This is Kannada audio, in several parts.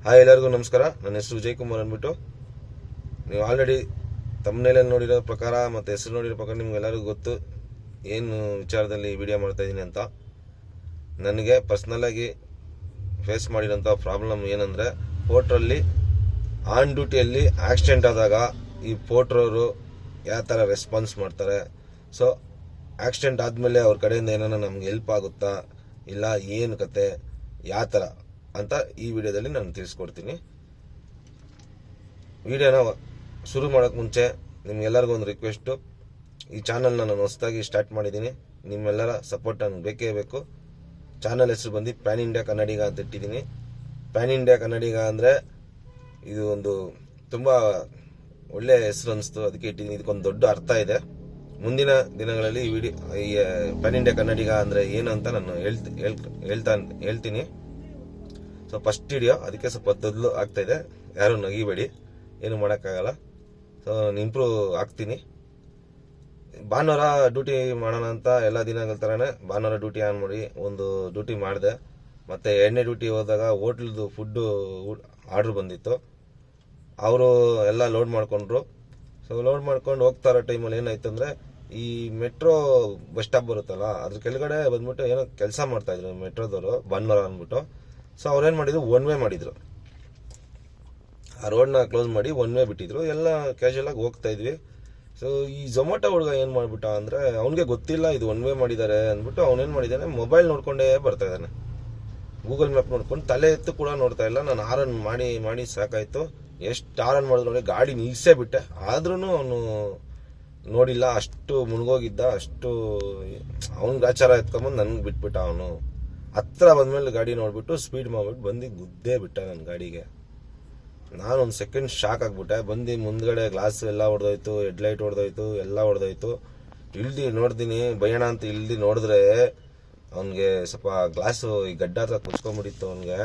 ಹಾಯ್, ಎಲ್ಲರಿಗೂ ನಮಸ್ಕಾರ. ನನ್ನ ಹೆಸರು ವಿಜಯ್ ಕುಮಾರ್ ಅಂದ್ಬಿಟ್ಟು. ನೀವು ಆಲ್ರೆಡಿ ತಮ್ಮನೇಲಿ ನೋಡಿರೋ ಪ್ರಕಾರ ಮತ್ತು ಹೆಸರು ನೋಡಿರೋ ಪ್ರಕಾರ ನಿಮ್ಗೆಲ್ಲರಿಗೂ ಗೊತ್ತು ಏನು ವಿಚಾರದಲ್ಲಿ ವಿಡಿಯೋ ಮಾಡ್ತಾಯಿದ್ದೀನಿ ಅಂತ. ನನಗೆ ಪರ್ಸ್ನಲಾಗಿ ಫೇಸ್ ಮಾಡಿರೋಂಥ ಪ್ರಾಬ್ಲಮ್ ಏನಂದರೆ, ಪೋರ್ಟ್ರಲ್ಲಿ ಆನ್ ಡ್ಯೂಟಿಯಲ್ಲಿ ಆಕ್ಸಿಡೆಂಟ್ ಆದಾಗ ಈ ಪೋರ್ಟ್ರವರು ಯಾವ ಥರ ರೆಸ್ಪಾನ್ಸ್ ಮಾಡ್ತಾರೆ. ಸೊ ಆಕ್ಸಿಡೆಂಟ್ ಆದಮೇಲೆ ಅವ್ರ ಕಡೆಯಿಂದ ಏನಾರ ನಮ್ಗೆ ಹೆಲ್ಪ್ ಆಗುತ್ತಾ ಇಲ್ಲ ಏನು ಕತೆ ಯಾವ ಥರ ಅಂತ ಈ ವಿಡಿಯೋದಲ್ಲಿ ನಾನು ತಿಳಿಸ್ಕೊಡ್ತೀನಿ. ವಿಡಿಯೋನ ಶುರು ಮಾಡೋಕ್ಕೆ ಮುಂಚೆ ನಿಮ್ಗೆಲ್ಲರಿಗೂ ಒಂದು ರಿಕ್ವೆಸ್ಟು. ಈ ಚಾನಲ್ನ ನಾನು ಹೊಸದಾಗಿ ಸ್ಟಾರ್ಟ್ ಮಾಡಿದ್ದೀನಿ. ನಿಮ್ಮೆಲ್ಲರ ಸಪೋರ್ಟ್ ನನಗೆ ಬೇಕೇ ಬೇಕು. ಚಾನಲ್ ಹೆಸರು ಬಂದು ಪ್ಯಾನ್ ಇಂಡಿಯಾ ಕನ್ನಡಿಗ ಅಂತ ಇಟ್ಟಿದ್ದೀನಿ. ಪ್ಯಾನ್ ಇಂಡಿಯಾ ಕನ್ನಡಿಗ ಅಂದರೆ ಇದು ಒಂದು ತುಂಬ ಒಳ್ಳೆಯ ಹೆಸರು ಅನಿಸ್ತು, ಅದಕ್ಕೆ ಇಟ್ಟಿದ್ದೀನಿ. ಇದಕ್ಕೊಂದು ದೊಡ್ಡ ಅರ್ಥ ಇದೆ. ಮುಂದಿನ ದಿನಗಳಲ್ಲಿ ಈ ಪ್ಯಾನ್ ಇಂಡಿಯಾ ಕನ್ನಡಿಗ ಅಂದರೆ ಏನು ಅಂತ ನಾನು ಹೇಳ್ತೀನಿ. ಸೊ ಫಸ್ಟ್ ವಿಡಿಯೋ, ಅದಕ್ಕೆ ಸ್ವಲ್ಪ ತೊದಲು ಆಗ್ತಾಯಿದೆ, ಯಾರೂ ನಗಿಬೇಡಿ, ಏನು ಮಾಡೋಕ್ಕಾಗಲ್ಲ. ಸೊ ನಾನು ಇಂಪ್ರೂವ್ ಆಗ್ತೀನಿ. ಭಾನುವಾರ ಡ್ಯೂಟಿ ಮಾಡೋಣ ಅಂತ ಎಲ್ಲ ದಿನಗಳ ಥರನೇ ಭಾನುವಾರ ಡ್ಯೂಟಿ ಆನ್ ಮಾಡಿ ಒಂದು ಡ್ಯೂಟಿ ಮಾಡಿದೆ. ಮತ್ತು ಎರಡನೇ ಡ್ಯೂಟಿ ಹೋದಾಗ ಹೋಟ್ಲದು ಫುಡ್ಡು ಆರ್ಡ್ರ್ ಬಂದಿತ್ತು. ಅವರು ಎಲ್ಲ ಲೋಡ್ ಮಾಡಿಕೊಂಡ್ರು. ಸೊ ಲೋಡ್ ಮಾಡ್ಕೊಂಡು ಹೋಗ್ತಾ ಇರೋ ಟೈಮಲ್ಲಿ ಏನಾಯ್ತು ಅಂದರೆ, ಈ ಮೆಟ್ರೋ ಬಸ್ ಸ್ಟಾಪ್ ಬರುತ್ತಲ್ಲ, ಅದ್ರ ಕೆಳಗಡೆ ಬಂದ್ಬಿಟ್ಟು ಏನೋ ಕೆಲಸ ಮಾಡ್ತಾಯಿದ್ರು ಮೆಟ್ರೋದವರು, ಭಾನುವಾರ ಅಂದ್ಬಿಟ್ಟು. ಸೊ ಅವ್ರೇನು ಮಾಡಿದ್ರು, ಒನ್ ವೇ ಮಾಡಿದ್ರು. ಆ ರೋಡ್ನ ಕ್ಲೋಸ್ ಮಾಡಿ ಒನ್ ವೇ ಬಿಟ್ಟಿದ್ರು. ಎಲ್ಲ ಕ್ಯಾಶುಯಲಾಗಿ ಹೋಗ್ತಾ ಇದ್ವಿ. ಸೊ ಈ ಝೊಮ್ಯಾಟೊ ಹುಡುಗ ಏನು ಮಾಡಿಬಿಟ್ಟ ಅಂದರೆ, ಅವನಿಗೆ ಗೊತ್ತಿಲ್ಲ ಇದು ಒನ್ ವೇ ಮಾಡಿದ್ದಾರೆ ಅಂದ್ಬಿಟ್ಟು ಅವನೇನು ಮಾಡಿದ್ದಾನೆ, ಮೊಬೈಲ್ ನೋಡ್ಕೊಂಡೇ ಬರ್ತಾ ಇದ್ದಾನೆ. ಗೂಗಲ್ ಮ್ಯಾಪ್ ನೋಡ್ಕೊಂಡು ತಲೆ ಎತ್ತು ಕೂಡ ನೋಡ್ತಾ ಇಲ್ಲ. ನಾನು ಆರನ್ ಮಾಡಿ ಸಾಕಾಯಿತು. ಎಷ್ಟು ಆರನ್ ಮಾಡಿದ್ರು ನೋಡಿ, ಗಾಡಿ ನಿಲ್ಲಿಸೇ ಬಿಟ್ಟೆ. ಆದ್ರೂ ಅವನು ನೋಡಿಲ್ಲ, ಅಷ್ಟು ಮುಳುಗೋಗಿದ್ದ. ಅಷ್ಟು ಅವ್ನ ಗಾಚಾರ ಎತ್ಕೊಂಬಂದು ನನಗೆ ಬಿಟ್ಬಿಟ್ಟ. ಅವನು ಹತ್ರ ಬಂದಮೇಲೆ ಗಾಡಿ ನೋಡ್ಬಿಟ್ಟು ಸ್ಪೀಡ್ ಮಾಡ್ಬಿಟ್ಟು ಬಂದು ಗುದ್ದೇ ಬಿಟ್ಟ ನನ್ನ ಗಾಡಿಗೆ. ನಾನು ಒಂದು ಸೆಕೆಂಡ್ ಶಾಕ್ ಆಗಿಬಿಟ್ಟೆ. ಬಂದು ಮುಂದ್ಗಡೆ ಗ್ಲಾಸ್ ಎಲ್ಲ ಹೊಡೆದೋಯ್ತು, ಹೆಡ್ಲೈಟ್ ಹೊಡೆದೋಯ್ತು, ಎಲ್ಲ ಹೊಡೆದೋಯ್ತು. ಇಳ್ದು ನೋಡ್ತೀನಿ, ಭಯಣ ಅಂತ ಇಳ್ದು ನೋಡಿದ್ರೆ ಅವನಿಗೆ ಸ್ವಲ್ಪ ಗ್ಲಾಸು ಈ ಗಡ್ಡ ಹತ್ರ ಕುಚ್ಕೊಂಡ್ಬಿಟ್ಟಿತ್ತು ಅವನಿಗೆ.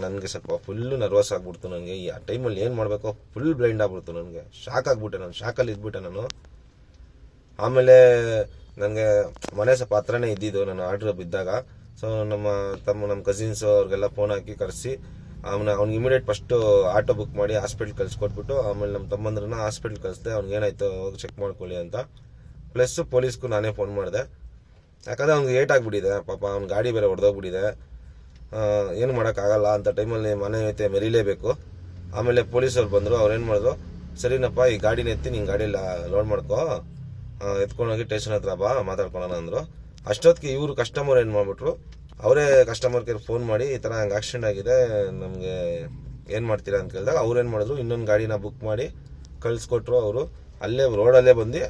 ನನಗೆ ಸ್ವಲ್ಪ ಫುಲ್ಲು ನರ್ವಸ್ ಆಗಿಬಿಡ್ತು. ನನಗೆ ಈ ಟೈಮಲ್ಲಿ ಏನು ಮಾಡಬೇಕು, ಫುಲ್ ಬ್ಲೈಂಡ್ ಆಗ್ಬಿಡ್ತು. ನನಗೆ ಶಾಕ್ ಆಗಿಬಿಟ್ಟೆ. ನಾನು ಶಾಕಲ್ಲಿ ಇದ್ಬಿಟ್ಟೆ ನಾನು. ಆಮೇಲೆ ನನಗೆ ಮನೆ ಸ್ವಲ್ಪ ಹತ್ರನೇ ಇದ್ದಿದ್ದು, ನಾನು ಆರ್ಡ್ರ್ ಬಿದ್ದಾಗ. ಸೊ ನಮ್ಮ ಕಸಿನ್ಸು ಅವ್ರಿಗೆಲ್ಲ ಫೋನ್ ಹಾಕಿ ಕರೆಸಿ ಅವ್ನಿಗೆ ಇಮಿಡಿಯೇಟ್ ಫಸ್ಟು ಆಟೋ ಬುಕ್ ಮಾಡಿ ಹಾಸ್ಪಿಟ್ಲ್ ಕಳಿಸ್ಕೊಟ್ಬಿಟ್ಟು, ಆಮೇಲೆ ನಮ್ಮ ತಮ್ಮಂದ್ರನ್ನ ಹಾಸ್ಪಿಟ್ಲ್ ಕಳಿಸ್ದೆ. ಅವ್ನಿಗೆ ಏನಾಯ್ತು ಹೋಗಿ ಚೆಕ್ ಮಾಡ್ಕೊಳ್ಳಿ ಅಂತ. ಪ್ಲಸ್ ಪೊಲೀಸ್ಗೂ ನಾನೇ ಫೋನ್ ಮಾಡಿದೆ. ಯಾಕಂದರೆ ಅವ್ನಿಗೆ ಏಟ್ ಆಗಿಬಿಟ್ಟಿದೆ ಪಾಪ. ಅವ್ನ ಗಾಡಿ ಬೇರೆ ಹೊಡೆದೋಗ್ಬಿಟ್ಟಿದೆ. ಏನು ಮಾಡೋಕ್ಕಾಗಲ್ಲ ಅಂತ ಟೈಮಲ್ಲಿ ಮನೆ ಐತೆ ಮೆರಿಲೇಬೇಕು. ಆಮೇಲೆ ಪೊಲೀಸವ್ರು ಬಂದರು. ಅವ್ರೇನು ಮಾಡಿದ್ರು, ಸರಿನಪ್ಪ ಈ ಗಾಡಿನ ಎತ್ತಿ ನಿನ್ನ ಗಾಡಿಯಲ್ಲಿ ಲೋಡ್ ಮಾಡ್ಕೋ, ಎತ್ಕೊಂಡೋಗಿ ಸ್ಟೇಷನ್ ಹತ್ರ ಬಾ ಮಾತಾಡ್ಕೊಳ್ಳೋಣ ಅಂದರು. ಅಷ್ಟೊತ್ತಿಗೆ ಇವರು ಕಸ್ಟಮರ್ ಏನು ಮಾಡಿಬಿಟ್ರು, ಅವರೇ ಕಸ್ಟಮರ್ ಕೇರ್ ಫೋನ್ ಮಾಡಿ ಈ ಥರ ಹಂಗೆ ಆಕ್ಸಿಡೆಂಟ್ ಆಗಿದೆ, ನಮಗೆ ಏನು ಮಾಡ್ತೀರಾ ಅಂತ ಕೇಳಿದಾಗ ಅವ್ರೇನು ಮಾಡಿದ್ರು, ಇನ್ನೊಂದು ಗಾಡಿನ ಬುಕ್ ಮಾಡಿ ಕಳಿಸ್ಕೊಟ್ರು. ಅವರು ಅಲ್ಲೇ ರೋಡಲ್ಲೇ ಬಂದು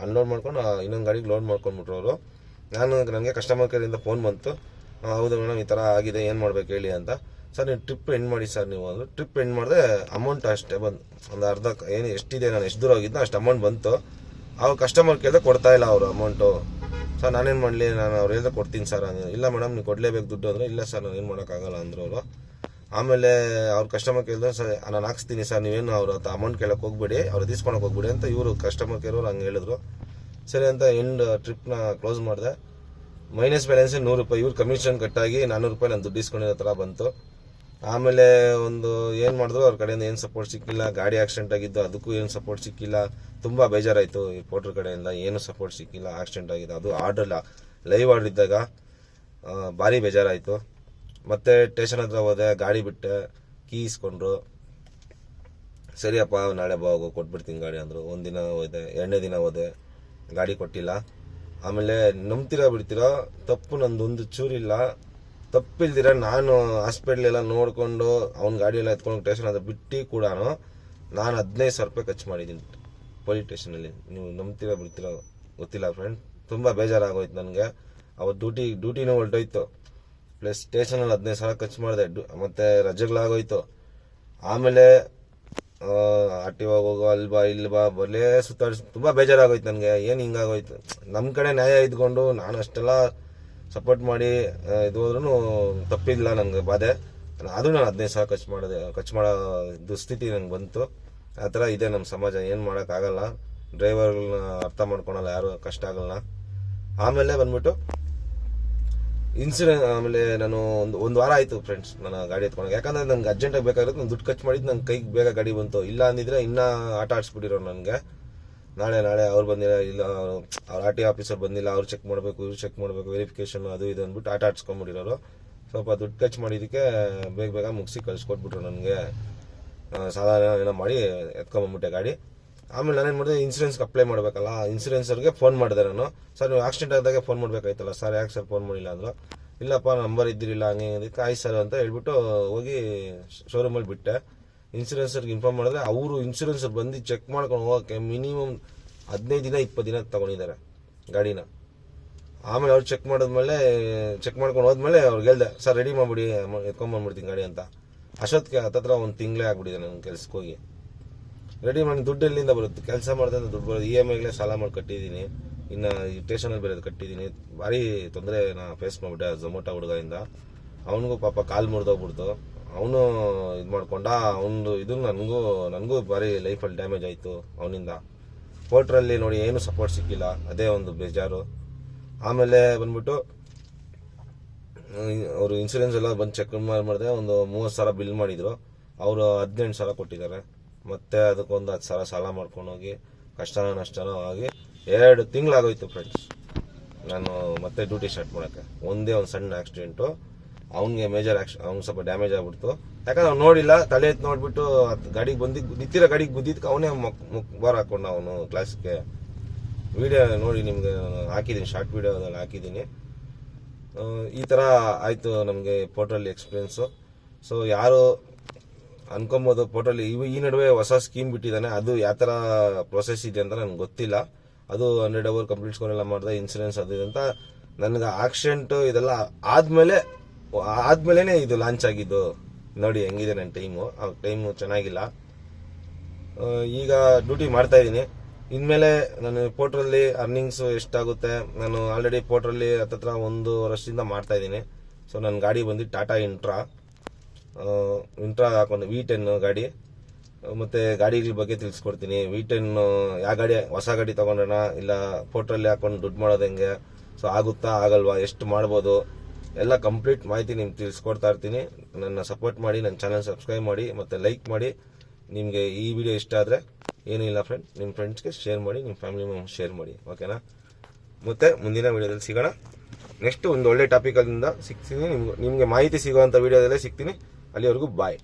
ಅನ್ಲೋಡ್ ಮಾಡ್ಕೊಂಡು ಇನ್ನೊಂದು ಗಾಡಿಗೆ ಲೋಡ್ ಮಾಡ್ಕೊಂಡ್ಬಿಟ್ರು ಅವರು. ನನಗೆ ಕಸ್ಟಮರ್ ಕೇರಿಂದ ಫೋನ್ ಬಂತು, ಹೌದು ಮೇಡಮ್ ಈ ಥರ ಆಗಿದೆ, ಏನು ಮಾಡ್ಬೇಕು ಹೇಳಿ ಅಂತ. ಸರ್ ನೀವು ಟ್ರಿಪ್ ಎಂಡ್ ಮಾಡಿ ಸರ್ ನೀವು ಅಂದರು. ಟ್ರಿಪ್ ಎಂಡ್ ಮಾಡಿದೆ. ಅಮೌಂಟ್ ಅಷ್ಟೇ ಬಂದು ಒಂದು ಅರ್ಧ ಏನು ಎಷ್ಟಿದೆ, ನಾನು ಎಷ್ಟು ದೂರ ಹೋಗಿದ್ದೆ ಅಷ್ಟು ಅಮೌಂಟ್ ಬಂತು. ಅವ್ರು ಕಸ್ಟಮರ್ ಕೇಳಿದ್ರೆ ಕೊಡ್ತಾಯಿಲ್ಲ ಅವರು ಅಮೌಂಟು. ಸರ್ ನಾನೇನು ಮಾಡಲಿ, ನಾನು ಅವ್ರು ಹೇಳಿದ್ರೆ ಕೊಡ್ತೀನಿ ಸರ್ ಅಂದರು. ಇಲ್ಲ ಮೇಡಮ್ ನೀವು ಕೊಡಲೇಬೇಕು ದುಡ್ಡು ಅಂದರೆ, ಇಲ್ಲ ಸರ್ ನಾನು ಏನು ಮಾಡೋಕ್ಕಾಗಲ್ಲ ಅಂದರು ಅವರು. ಆಮೇಲೆ ಅವ್ರು ಕಸ್ಟಮರ್ ಕೇಳಿದ್ರೆ, ಸರ್ ನಾನು ಹಾಕ್ಸ್ತೀನಿ ಸರ್, ನೀವೇನು ಅವ್ರ ಹತ್ರ ಅಮೌಂಟ್ ಕೇಳೋಕ್ಕೆ ಹೋಗ್ಬೇಡಿ, ಅವ್ರು ತೀಸ್ಕೊಳಕ್ಕೆ ಹೋಗ್ಬೇಡಿ ಅಂತ ಇವರು ಕಸ್ಟಮರ್ ಕೇರ್ ಅವ್ರು ಹಂಗೆ ಹೇಳಿದ್ರು. ಸರಿ ಅಂತ ಎಂಡ್ ಟ್ರಿಪ್ನ ಕ್ಲೋಸ್ ಮಾಡಿದೆ. ಮೈನಸ್ ಬ್ಯಾಲೆನ್ಸ್ 100 ರೂಪಾಯಿ. ಇವ್ರು ಕಮಿಷನ್ ಕಟ್ಟಾಗಿ 400 ರೂಪಾಯಿ ನಾನು ದುಡ್ಡು ಇಸ್ಕೊಂಡಿರೋ ಥರ ಬಂತು. ಆಮೇಲೆ ಒಂದು ಏನು ಮಾಡಿದ್ರು, ಅವ್ರ ಕಡೆಯಿಂದ ಏನು ಸಪೋರ್ಟ್ ಸಿಕ್ಕಿಲ್ಲ. ಗಾಡಿ ಆಕ್ಸಿಡೆಂಟ್ ಆಗಿದ್ದು ಅದಕ್ಕೂ ಏನು ಸಪೋರ್ಟ್ ಸಿಕ್ಕಿಲ್ಲ. ತುಂಬ ಬೇಜಾರಾಯಿತು. ಈ ಪೋರ್ಟ್ರ್ ಕಡೆಯಿಂದ ಏನು ಸಪೋರ್ಟ್ ಸಿಕ್ಕಿಲ್ಲ. ಆಕ್ಸಿಡೆಂಟ್ ಆಗಿದೆ, ಅದು ಆರ್ಡ್ರಲ್ಲ ಲೈವ್ ಆರ್ಡ್ರ್ ಇದ್ದಾಗ ಭಾರಿ ಬೇಜಾರಾಯಿತು. ಮತ್ತೆ ಸ್ಟೇಷನ್ ಹತ್ರ ಹೋದೆ, ಗಾಡಿ ಬಿಟ್ಟೆ, ಕೀ ಇಸ್ಕೊಂಡ್ರು. ಸರಿಯಪ್ಪ ನಾಳೆ ಹೋಗೋ ಕೊಟ್ಬಿಡ್ತೀನಿ ಗಾಡಿ ಅಂದರು. ಒಂದಿನ ಹೋದೆ, ಎರಡನೇ ದಿನ ಹೋದೆ, ಗಾಡಿ ಕೊಟ್ಟಿಲ್ಲ. ಆಮೇಲೆ ನಂಬ್ತಿರೋ ಬಿಡ್ತಿರೋ, ತಪ್ಪು ನಂದೊಂದು ಚೂರಿಲ್ಲ. ತಪ್ಪಿಲ್ದಿರ ನಾನು ಹಾಸ್ಪಿಟ್ಲೆಲ್ಲ ನೋಡಿಕೊಂಡು ಅವ್ನ ಗಾಡಿಯೆಲ್ಲ ಎತ್ಕೊಂಡು ಸ್ಟೇಷನ್ ಹತ್ರ ಬಿಟ್ಟು ಕೂಡ ನಾನು 15,000 ರೂಪಾಯಿ ಖರ್ಚು ಮಾಡಿದ್ದೀನಿ ಪೊಲೀಸ್ ಸ್ಟೇಷನಲ್ಲಿ. ನೀವು ನಂಬ್ತಿರೋ ಬಿಡ್ತಿರೋ ಗೊತ್ತಿಲ್ಲ ಫ್ರೆಂಡ್. ತುಂಬ ಬೇಜಾರಾಗೋಯ್ತು ನನಗೆ. ಅವತ್ತು ಡ್ಯೂಟಿನೂ ಹೊರಟೋಯ್ತು. ಪ್ಲಸ್ ಸ್ಟೇಷನಲ್ಲಿ 15,000 ಖರ್ಚು ಮಾಡಿದೆ. ಮತ್ತು ರಜೆಗಳಾಗೋಯ್ತು. ಆಮೇಲೆ ಆರ್ಟಿಒ ಹೋಗೋ ಇಲ್ಲಿ ಬಾ ಬರಲೇ ಸುತ್ತಾಡಿಸಿ ತುಂಬ ಬೇಜಾರಾಗೋಯ್ತು ನನಗೆ. ಏನು ಹಿಂಗಾಗೋಯ್ತು, ನಮ್ಮ ಕಡೆ ನ್ಯಾಯ ಇದ್ಕೊಂಡು ನಾನು ಅಷ್ಟೆಲ್ಲ ಸಪೋರ್ಟ್ ಮಾಡಿ ಇದು ಹೋದ್ರೂ ತಪ್ಪಿಲ್ಲ ನನಗೆ ಬಾಧೆ. ಆದರೂ ನಾನು 15,000 ಖರ್ಚು ಮಾಡೋ ದುಸ್ಥಿತಿ ನಂಗೆ ಬಂತು. ಆ ಥರ ಇದೆ ನಮ್ಮ ಸಮಾಜ. ಏನು ಮಾಡೋಕ್ಕಾಗಲ್ಲ. ಡ್ರೈವರ್ಗಳನ್ನ ಅರ್ಥ ಮಾಡ್ಕೊಳಲ್ಲ ಯಾರು, ಕಷ್ಟ ಆಗಲ್ಲ. ಆಮೇಲೆ ಬಂದ್ಬಿಟ್ಟು ಇನ್ಸೂರೆನ್ಸ್ ಆಮೇಲೆ ನಾನು ಒಂದು ವಾರ ಆಯಿತು ಫ್ರೆಂಡ್ಸ್ ನನ್ನ ಗಾಡಿ ಎತ್ಕೊಂಡಾಗ. ಯಾಕಂದರೆ ನನಗೆ ಅರ್ಜೆಂಟಾಗಿ ಬೇಕಾಗಿರೋದು, ನಾನು ದುಡ್ಡು ಖರ್ಚು ಮಾಡಿದ್ದು ನನ್ನ ಕೈಗೆ ಬೇಗ ಗಾಡಿ ಬಂತು. ಇಲ್ಲ ಅಂದಿದ್ರೆ ಇನ್ನೂ ಆಟ ಆಡಿಸ್ಬಿಟ್ಟಿರೋರು ನನಗೆ. ನಾಳೆ ಅವ್ರು ಬಂದಿಲ್ಲ, ಇಲ್ಲ ಅವ್ರು RTO ಆಫೀಸರ್ ಬಂದಿಲ್ಲ, ಅವ್ರು ಚೆಕ್ ಮಾಡಬೇಕು, ಇವ್ರು ಚೆಕ್ ಮಾಡಬೇಕು, ವೆರಿಫಿಕೇಷನ್ ಅದು ಇದು ಅಂದ್ಬಿಟ್ಟು ಆಟ ಆಡಿಸ್ಕೊಂಡ್ಬಿಟ್ಟಿರೋರು. ಸ್ವಲ್ಪ ದುಡ್ಡು ಖರ್ಚು ಮಾಡಿದ್ದಕ್ಕೆ ಬೇಗ ಮುಗಿಸಿ ಕಳಿಸ್ಕೊಟ್ಬಿಟ್ರು ನನಗೆ. ಸಾಲ ಏನೋ ಮಾಡಿ ಎತ್ಕೊಂಬಂದ್ಬಿಟ್ಟೆ ಗಾಡಿ. ಆಮೇಲೆ ನಾನೇನು ಮಾಡಿದೆ, ಇನ್ಸೂರೆನ್ಸ್ಗೆ ಅಪ್ಲೈ ಮಾಡಬೇಕಲ್ಲ, ಇನ್ಸೂರೆನ್ಸರ್ಗೆ ಫೋನ್ ಮಾಡಿದೆ ನಾನು. ಸರ್ ನೀವು ಆಕ್ಸಿಡೆಂಟ್ ಆದಾಗೆ ಫೋನ್ ಮಾಡಬೇಕಾಯ್ತಲ್ಲ ಸರ್, ಯಾಕೆ ಸರ್ ಫೋನ್ ಮಾಡಿಲ್ಲ ಅಂದರು. ಇಲ್ಲಪ್ಪ ನಂಬರ್ ಇದ್ದಿರಲಿಲ್ಲ ಹಂಗೆ ಅದಕ್ಕೆ ಆಯ್ತು ಸರ್ ಅಂತ ಹೇಳ್ಬಿಟ್ಟು ಹೋಗಿ ಶೋರೂಮಲ್ಲಿ ಬಿಟ್ಟೆ. ಇನ್ಸೂರೆನ್ಸರ್ಗೆ ಇನ್ಫಾರ್ಮ್ ಮಾಡಿದ್ರೆ ಅವರು ಇನ್ಸೂರೆನ್ಸರ್ ಬಂದು ಚೆಕ್ ಮಾಡ್ಕೊಂಡು ಹೋಗೋಕ್ಕೆ ಮಿನಿಮಮ್ 15 ದಿನ 20 ದಿನ ತಗೊಂಡಿದ್ದಾರೆ ಗಾಡಿನ. ಆಮೇಲೆ ಅವ್ರು ಚೆಕ್ ಮಾಡ್ಕೊಂಡು ಹೋದ್ಮೇಲೆ ಅವ್ರಿಗೆ ಹೇಳ್ದೆ, ಸರ್ ರೆಡಿ ಮಾಡಿಬಿಡಿ, ಎತ್ಕೊಂಡ್ಬಂದ್ಬಿಡ್ತೀನಿ ಗಾಡಿ ಅಂತ. ಅಷ್ಟೊತ್ತಿಗೆ ಹತ್ತತ್ರ ಒಂದು ತಿಂಗಳೇ ಆಗ್ಬಿಟ್ಟಿದೆ ನನ್ನ ಕೆಲ್ಸಕ್ಕೆ ಹೋಗಿ. ರೆಡಿ ಮಾಡಿ ದುಡ್ಡು ಎಲ್ಲಿಂದ ಬರುತ್ತೆ, ಕೆಲಸ ಮಾಡಿದ್ರೆ ದುಡ್ಡು ಬರೋದು. EMIಗಳೇ ಸಾಲ ಮಾಡಿ ಕಟ್ಟಿದ್ದೀನಿ, ಇನ್ನು ಈ ಸ್ಟೇಷನಲ್ಲಿ ಬೇರೆ ಕಟ್ಟಿದ್ದೀನಿ. ಭಾರಿ ತೊಂದರೆ ನಾ ಫೇಸ್ ಮಾಡಿಬಿಟ್ಟೆ ಝೊಮೊಟೊ ಹುಡುಗದಿಂದ. ಅವನಿಗೂ ಪಾಪ ಕಾಲು ಮುರಿದೋಗ್ಬಿಡ್ತು, ಅವನು ಇದು ಮಾಡ್ಕೊಂಡ. ಅವನು ಇದು ನನಗೂ ಭಾರಿ ಲೈಫಲ್ಲಿ ಡ್ಯಾಮೇಜ್ ಆಯಿತು ಅವನಿಂದ. ಪೋರ್ಟ್ರಲ್ಲಿ ನೋಡಿ ಏನು ಸಪೋರ್ಟ್ ಸಿಕ್ಕಿಲ್ಲ, ಅದೇ ಒಂದು ಬೇಜಾರು. ಆಮೇಲೆ ಬಂದ್ಬಿಟ್ಟು ಅವರು ಇನ್ಸೂರೆನ್ಸ್ ಎಲ್ಲ ಬಂದು ಚೆಕ್ ಮಾಡಿದೆ, ಒಂದು 30,000 ಬಿಲ್ ಮಾಡಿದ್ರು. ಅವರು 18,000 ಕೊಟ್ಟಿದ್ದಾರೆ. ಮತ್ತೆ ಅದಕ್ಕೊಂದು 10,000 ಸಾಲ ಮಾಡ್ಕೊಂಡೋಗಿ ಕಷ್ಟನೋ ನಷ್ಟನೋ ಆಗಿ 2 ತಿಂಗಳಾಗೋಯ್ತು ಫ್ರೆಂಡ್ಸ್. ನಾನು ಮತ್ತೆ ಡ್ಯೂಟಿ ಸ್ಟಾರ್ಟ್ ಮಾಡೋಕ್ಕೆ. ಒಂದೇ ಒಂದು ಸಣ್ಣ ಆಕ್ಸಿಡೆಂಟು, ಅವ್ನಿಗೆ ಮೇಜರ್ ಅವ್ನಿಗೆ ಸ್ವಲ್ಪ ಡ್ಯಾಮೇಜ್ ಆಗ್ಬಿಡ್ತು. ಯಾಕಂದ್ರೆ ಅವ್ನು ನೋಡಿಲ್ಲ, ತಲೆ ಎತ್ತು ನೋಡ್ಬಿಟ್ಟು ಗಾಡಿಗೆ ನಿಂತಿರೋ ಗಾಡಿಗೆ ಗುದ್ದಿದ್ದಕ್ಕೆ ಅವನೇ ಬಾರ್ ಹಾಕೊಂಡ ಅವನು ಕ್ಲಾಸ್ಗೆ. ವಿಡಿಯೋ ನೋಡಿ ನಿಮ್ಗೆ ಹಾಕಿದ್ದೀನಿ, ಶಾರ್ಟ್ ವಿಡಿಯೋದಲ್ಲಿ ಹಾಕಿದ್ದೀನಿ. ಈ ಥರ ಆಯಿತು ನಮಗೆ ಪೋರ್ಟ್ರಲ್ಲಿ ಎಕ್ಸ್ಪೀರಿಯೆನ್ಸು. ಸೊ ಯಾರು ಅನ್ಕೊಬೋದು ಪೋರ್ಟ್ರಲ್ಲಿ ಈ ನಡುವೆ ಹೊಸ ಸ್ಕೀಮ್ ಬಿಟ್ಟಿದ್ದಾನೆ, ಅದು ಯಾವ ಥರ ಪ್ರೊಸೆಸ್ ಇದೆ ಅಂತ ನನಗೆ ಗೊತ್ತಿಲ್ಲ. ಅದು 100 ಅವರ್ ಕಂಪ್ಲೀಟ್ಸ್ಕೊಂಡೆಲ್ಲ ಮಾಡಿದೆ, ಇನ್ಸೂರೆನ್ಸ್ ಅದು ಇದು ಅಂತ. ನನಗೆ ಆಕ್ಸಿಡೆಂಟು ಇದೆಲ್ಲ ಆದ್ಮೇಲೆ ಇದು ಲಾಂಚ್ ಆಗಿದ್ದು. ನೋಡಿ ಹೆಂಗಿದೆ ನನ್ನ ಟೈಮು ಚೆನ್ನಾಗಿಲ್ಲ. ಈಗ ಡ್ಯೂಟಿ ಮಾಡ್ತಾ ಇದ್ದೀನಿ. ಇನ್ಮೇಲೆ ನಾನು ಪೋರ್ಟ್ರಲ್ಲಿ ಅರ್ನಿಂಗ್ಸು ಎಷ್ಟಾಗುತ್ತೆ, ನಾನು ಆಲ್ರೆಡಿ ಪೋರ್ಟ್ರಲ್ಲಿ ಹತ್ತತ್ರ 1 ವರ್ಷದಿಂದ ಮಾಡ್ತಾ ಇದ್ದೀನಿ. ಸೊ ನನ್ನ ಗಾಡಿ ಬಂದು ಟಾಟಾ ಇಂಟ್ರಾ ಹಾಕೊಂಡು V10 ಗಾಡಿ. ಮತ್ತು ಗಾಡಿಗಳ ಬಗ್ಗೆ ತಿಳಿಸ್ಕೊಡ್ತೀನಿ. V10 ಯಾವ ಗಾಡಿ, ಹೊಸ ಗಾಡಿ ತೊಗೊಂಡ್ರಣ ಇಲ್ಲ ಪೋರ್ಟ್ರಲ್ಲಿ ಹಾಕೊಂಡು ದುಡ್ಡು ಮಾಡೋದು ಹೆಂಗೆ, ಸೊ ಆಗುತ್ತಾ ಆಗಲ್ವಾ, ಎಷ್ಟು ಮಾಡ್ಬೋದು, ಎಲ್ಲ ಕಂಪ್ಲೀಟ್ ಮಾಹಿತಿ ನಿಮ್ಗೆ ತಿಳಿಸ್ಕೊಡ್ತಾ ಇರ್ತೀನಿ. ನನ್ನ ಸಪೋರ್ಟ್ ಮಾಡಿ, ನನ್ನ ಚಾನಲ್ ಸಬ್ಸ್ಕ್ರೈಬ್ ಮಾಡಿ ಮತ್ತು ಲೈಕ್ ಮಾಡಿ. ನಿಮಗೆ ಈ ವಿಡಿಯೋ ಇಷ್ಟ ಆದರೆ ಏನಿಲ್ಲ ಫ್ರೆಂಡ್, ನಿಮ್ಮ ಫ್ರೆಂಡ್ಸ್ಗೆ ಶೇರ್ ಮಾಡಿ, ನಿಮ್ಮ ಫ್ಯಾಮಿಲಿ ಮೆಂಬರ್ಸ್ ಶೇರ್ ಮಾಡಿ, ಓಕೆನಾ. ಮತ್ತು ಮುಂದಿನ ವಿಡಿಯೋದಲ್ಲಿ ಸಿಗೋಣ. ನೆಕ್ಸ್ಟ್ ಒಂದು ಒಳ್ಳೆ ಟಾಪಿಕಲ್ಲಿಂದ ಸಿಗ್ತೀನಿ. ನಿಮಗೆ ಮಾಹಿತಿ ಸಿಗೋವಂಥ ವಿಡಿಯೋದಲ್ಲೇ ಸಿಗ್ತೀನಿ. ಅಲ್ಲಿವರೆಗೂ ಬಾಯ್.